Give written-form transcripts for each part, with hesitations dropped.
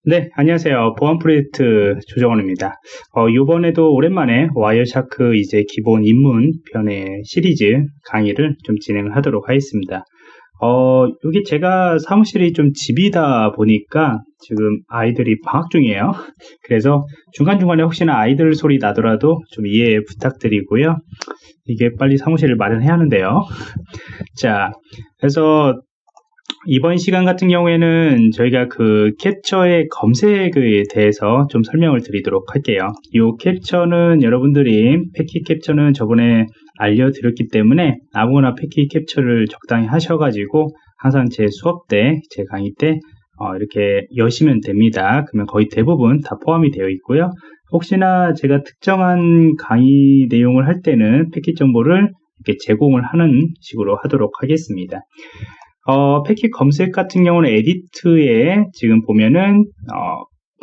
네, 안녕하세요. 보안 프로젝트 조정원입니다. 이번에도 오랜만에 와이어샤크 이제 기본 입문 편의 시리즈 강의를 좀 진행을 하도록 하겠습니다. 여기 제가 사무실이 좀 집이다 보니까 지금 아이들이 방학 중이에요. 그래서 중간중간에 혹시나 아이들 소리 나더라도 좀 이해 부탁드리고요. 이게 빨리 사무실을 마련해야 하는데요. 자, 그래서 이번 시간 같은 경우에는 저희가 그 캡처의 검색에 대해서 좀 설명을 드리도록 할게요. 이 캡처는 여러분들이 패킷 캡처는 저번에 알려드렸기 때문에 아무거나 패킷 캡처를 적당히 하셔가지고 항상 제 수업 때, 제 강의 때 이렇게 여시면 됩니다. 그러면 거의 대부분 다 포함이 되어 있고요. 혹시나 제가 특정한 강의 내용을 할 때는 패킷 정보를 이렇게 제공을 하는 식으로 하도록 하겠습니다. 패킷 검색 같은 경우는 에디트에 지금 보면은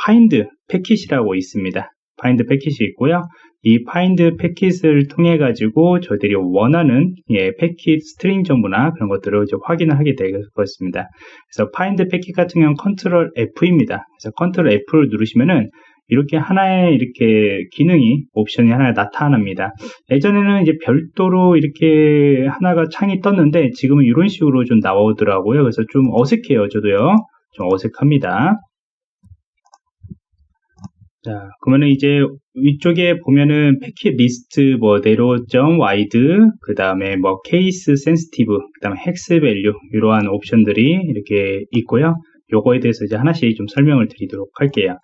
파인드 패킷이라고 있습니다. 파인드 패킷이 있고요. 이 파인드 패킷을 통해 가지고 저희들이 원하는 패킷 스트링 정보나 그런 것들을 이제 확인을 하게 될 것입니다. 그래서 파인드 패킷 같은 경우는 컨트롤 F입니다. 그래서 컨트롤 F를 누르시면은 이렇게 하나의 이렇게 기능이 옵션이 하나 나타납니다. 예전에는 이제 별도로 이렇게 하나가 창이 떴는데 지금은 이런 식으로 좀 나오더라고요. 그래서 좀 어색해요. 저도요. 좀 어색합니다. 자, 그러면은 이제 위쪽에 보면은 패킷 리스트 뭐 narrow, wide, 그 다음에 뭐 case sensitive, 그 다음에 hex value 이러한 옵션들이 이렇게 있고요. 요거에 대해서 이제 하나씩 좀 설명을 드리도록 할게요.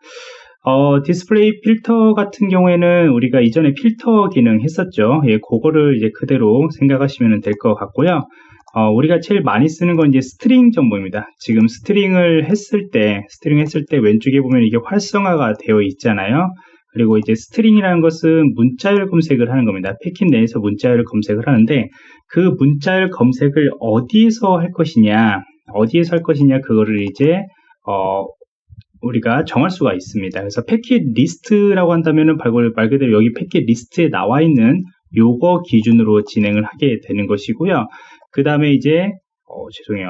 디스플레이 필터 같은 경우에는 우리가 이전에 필터 기능 했었죠. 예, 그거를 이제 그대로 생각하시면 될 것 같고요. 우리가 제일 많이 쓰는 건 이제 스트링 정보입니다. 지금 스트링을 했을 때 왼쪽에 보면 이게 활성화가 되어 있잖아요. 그리고 이제 스트링이라는 것은 문자열 검색을 하는 겁니다. 패킷 내에서 문자열 검색을 하는데 그 문자열 검색을 어디에서 할 것이냐, 그거를 이제, 우리가 정할 수가 있습니다. 그래서 패킷 리스트라고 한다면은 말 그대로 여기 패킷 리스트에 나와 있는 요거 기준으로 진행을 하게 되는 것이고요. 그 다음에 이제, 죄송해요.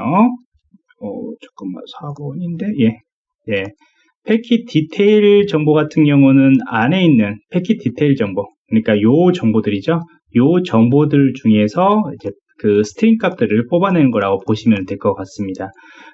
잠깐만, 4번인데, 예. 패킷 디테일 정보 같은 경우는 안에 있는 패킷 디테일 정보, 그러니까 요 정보들이죠. 요 정보들 중에서 이제 그 스트링 값들을 뽑아내는 거라고 보시면 될 것 같습니다.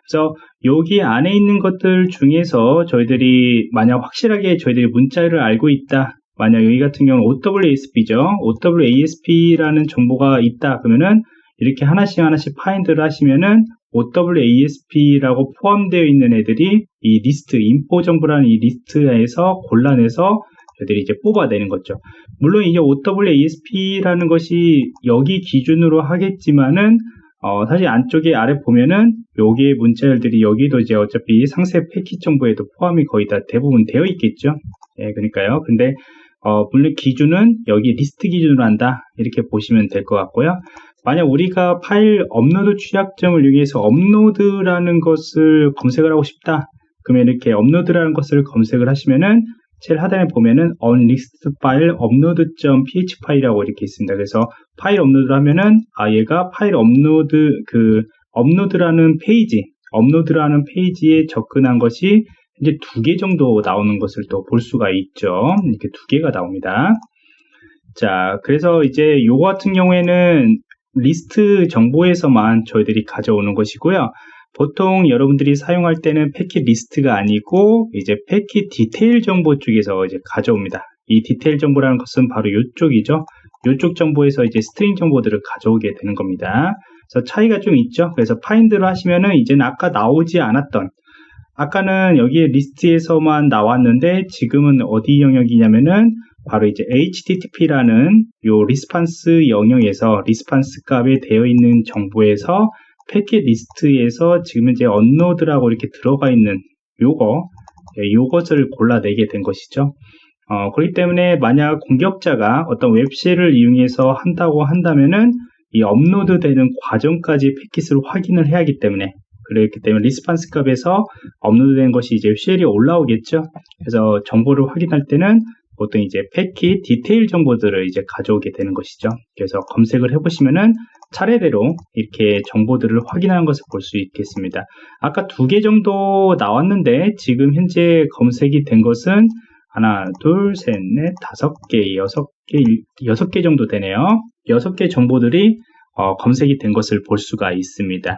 그래서 여기 안에 있는 것들 중에서 저희들이 만약 확실하게 저희들이 문자를 알고 있다. 만약 여기 같은 경우는 OWASP죠. OWASP라는 정보가 있다. 그러면은 이렇게 하나씩 파인드를 하시면은 OWASP라고 포함되어 있는 애들이 이 리스트, 인포 정보라는 이 리스트에서 골라내서 저희들이 이제 뽑아내는 거죠. 물론 이제 OWASP라는 것이 여기 기준으로 하겠지만은 사실 안쪽에 아래 보면은 여기에 문자열들이 여기도 이제 어차피 상세 패킷 정보에도 포함이 거의 다 대부분 되어 있겠죠. 예, 그러니까요. 근데 물론 기준은 여기 리스트 기준으로 한다. 이렇게 보시면 될 것 같고요. 만약 우리가 파일 업로드 취약점을 위해서 업로드라는 것을 검색을 하고 싶다. 그러면 이렇게 업로드라는 것을 검색을 하시면은 제일 하단에 보면은 unlisted file upload.php 파일이라고 이렇게 있습니다. 그래서 파일 업로드를 하면은 얘가 파일 업로드라는 페이지에 접근한 것이 이제 2개 정도 나오는 것을 또 볼 수가 있죠. 이렇게 2개가 나옵니다. 자, 그래서 이제 요거 같은 경우에는 리스트 정보에서만 저희들이 가져오는 것이고요. 보통 여러분들이 사용할 때는 패킷 리스트가 아니고 이제 패킷 디테일 정보 쪽에서 이제 가져옵니다. 이 디테일 정보라는 것은 바로 이쪽이죠. 이쪽 정보에서 이제 스트링 정보들을 가져오게 되는 겁니다. 그래서 차이가 좀 있죠. 그래서 파인드를 하시면은 이제는 아까 나오지 않았던, 아까는 여기에 리스트에서만 나왔는데 지금은 어디 영역이냐면은 바로 이제 HTTP라는 요 리스판스 영역에서 리스판스 값에 되어 있는 정보에서 패킷 리스트에서 지금 이제 언로드라고 이렇게 들어가 있는 요것을 골라내게 된 것이죠. 그렇기 때문에 만약 공격자가 어떤 웹쉘을 이용해서 한다고 한다면은 이 업로드 되는 과정까지 패킷을 확인을 해야 하기 때문에, 그렇기 때문에 리스판스 값에서 업로드된 것이 이제 쉘이 올라오겠죠. 그래서 정보를 확인할 때는 보통 이제 패킷 디테일 정보들을 이제 가져오게 되는 것이죠. 그래서 검색을 해보시면은 차례대로 이렇게 정보들을 확인하는 것을 볼 수 있겠습니다. 아까 2개 정도 나왔는데 지금 현재 검색이 된 것은 하나, 둘, 셋, 넷, 5개, 6개 정도 되네요. 6개 정보들이 검색이 된 것을 볼 수가 있습니다.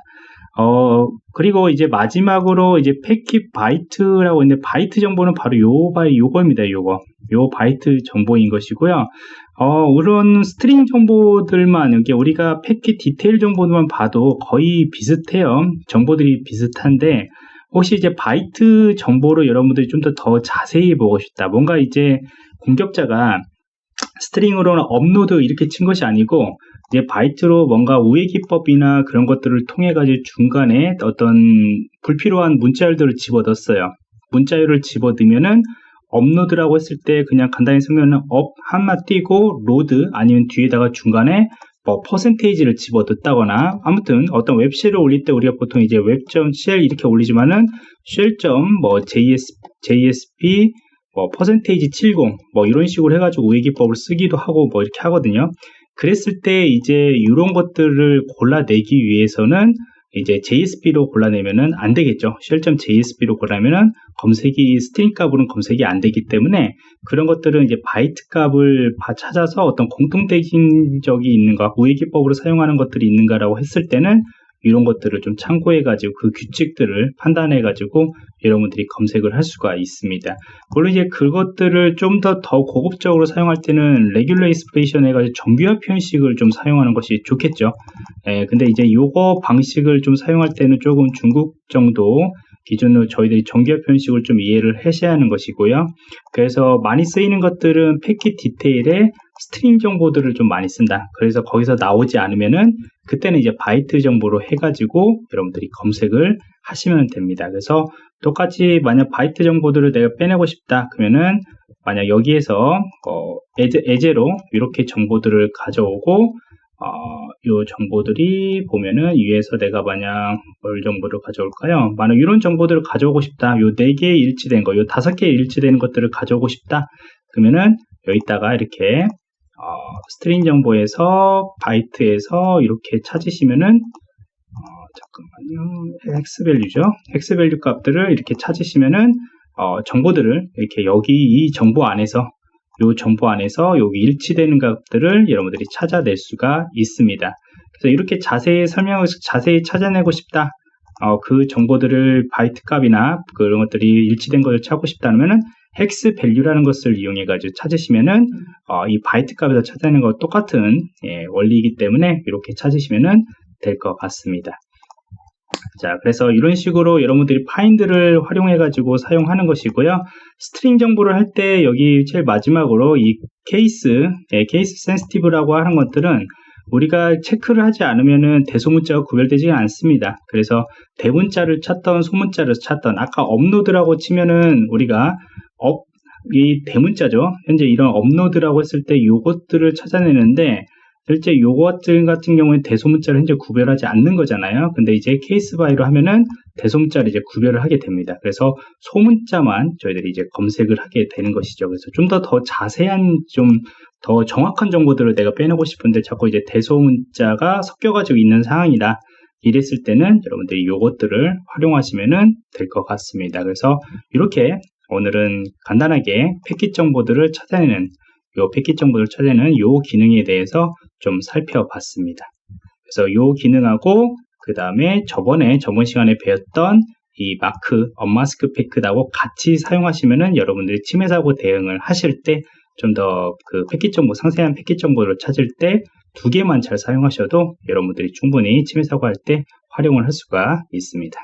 그리고 이제 마지막으로 이제 패킷 바이트라고 있는데, 바이트 정보는 바로 요거입니다. 요 바이트 정보인 것이고요. 이런 스트링 정보들만, 이렇게 우리가 패킷 디테일 정보들만 봐도 거의 비슷해요. 정보들이 비슷한데, 혹시 이제 바이트 정보로 여러분들이 좀 더 자세히 보고 싶다. 뭔가 이제 공격자가 스트링으로는 업로드 이렇게 친 것이 아니고, 이제 바이트로 뭔가 우회 기법이나 그런 것들을 통해 가지고 중간에 어떤 불필요한 문자열들을 집어넣었어요. 문자열을 집어넣으면은 업로드라고 했을 때 그냥 간단히 설명은 업 한마 띄고 로드, 아니면 뒤에다가 중간에 뭐 퍼센테이지를 집어넣었다거나, 아무튼 어떤 웹쉘을 올릴 때 우리가 보통 이제 web.cl 이렇게 올리지만은 shell.jsp 뭐 퍼센테이지 70 뭐 이런 식으로 해가지고 우회 기법을 쓰기도 하고 뭐 이렇게 하거든요. 그랬을 때 이제 이런 것들을 골라내기 위해서는 이제 JSP로 골라내면은 안 되겠죠. shell.jsp로 골라내면은 검색이 스트링 값으로는 검색이 안 되기 때문에, 그런 것들은 이제 바이트 값을 찾아서 어떤 공통된 적이 있는가, 우회 기법으로 사용하는 것들이 있는가라고 했을 때는 이런 것들을 좀 참고해가지고 그 규칙들을 판단해가지고 여러분들이 검색을 할 수가 있습니다. 물론 이제 그것들을 좀 더 고급적으로 사용할 때는 레귤러 익스프레션 해가지고 정규화 표현식을 좀 사용하는 것이 좋겠죠. 근데 이제 요거 방식을 좀 사용할 때는 조금 중국 정도 기준으로 저희들이 정규화 표현식을 좀 이해를 하셔야 하는 것이고요. 그래서 많이 쓰이는 것들은 패킷 디테일에 스트링 정보들을 좀 많이 쓴다. 그래서 거기서 나오지 않으면은 그때는 이제 바이트 정보로 해가지고 여러분들이 검색을 하시면 됩니다. 그래서 똑같이 만약 바이트 정보들을 내가 빼내고 싶다 그러면은, 만약 여기에서 에제로 이렇게 정보들을 가져오고, 요 정보들이 보면은 위에서 내가 만약 뭘 정보를 가져올까요? 만약 이런 정보들을 가져오고 싶다. 요 4개 일치된 거, 요 5개 일치되는 것들을 가져오고 싶다. 그러면은 여기다가 이렇게 스트링 정보에서 바이트에서 이렇게 찾으시면은 잠깐만요. 엑스밸류죠. 엑스밸류 값들을 이렇게 찾으시면은 정보들을 이렇게 여기 이 정보 안에서, 요 정보 안에서 여기 일치되는 값들을 여러분들이 찾아낼 수가 있습니다. 그래서 이렇을 자세히 자세히 찾아내고 싶다. 그 정보들을 바이트 값이나 그런 것들이 일치된 것을 찾고 싶다면은 헥스 밸류라는 것을 이용해 가지고 찾으시면은 이 바이트 값에서 찾아내는 것과 똑같은 원리이기 때문에 이렇게 찾으시면은 될 것 같습니다. 자, 그래서 이런 식으로 여러분들이 파인드를 활용해 가지고 사용하는 것이고요. 스트링 정보를 할 때 여기 제일 마지막으로 이 케이스 센시티브라고 하는 것들은 우리가 체크를 하지 않으면은 대소문자가 구별되지 않습니다. 그래서 대문자를 찾던 소문자를 찾던, 아까 업로드라고 치면은 우리가 이 대문자죠. 현재 이런 업로드라고 했을 때 요것들을 찾아내는데, 실제 요것들 같은 경우에 대소문자를 현재 구별하지 않는 거잖아요. 근데 이제 케이스 바이로 하면은 대소문자를 이제 구별을 하게 됩니다. 그래서 소문자만 저희들이 이제 검색을 하게 되는 것이죠. 그래서 좀 더 자세한, 좀 더 정확한 정보들을 내가 빼내고 싶은데 자꾸 이제 대소문자가 섞여가지고 있는 상황이다. 이랬을 때는 여러분들이 요것들을 활용하시면은 될 것 같습니다. 그래서 이렇게 오늘은 간단하게 패킷 정보들을 찾아내는, 요 패킷 정보를 찾아내는 요 기능에 대해서 좀 살펴봤습니다. 그래서 요 기능하고 그 다음에 저번 시간에 배웠던 이 마크, 언마스크 패킷하고 같이 사용하시면은 여러분들이 침해 사고 대응을 하실 때 좀 더 그 패킷 정보, 상세한 패킷 정보를 찾을 때 2개만 잘 사용하셔도 여러분들이 충분히 침해 사고 할 때 활용을 할 수가 있습니다.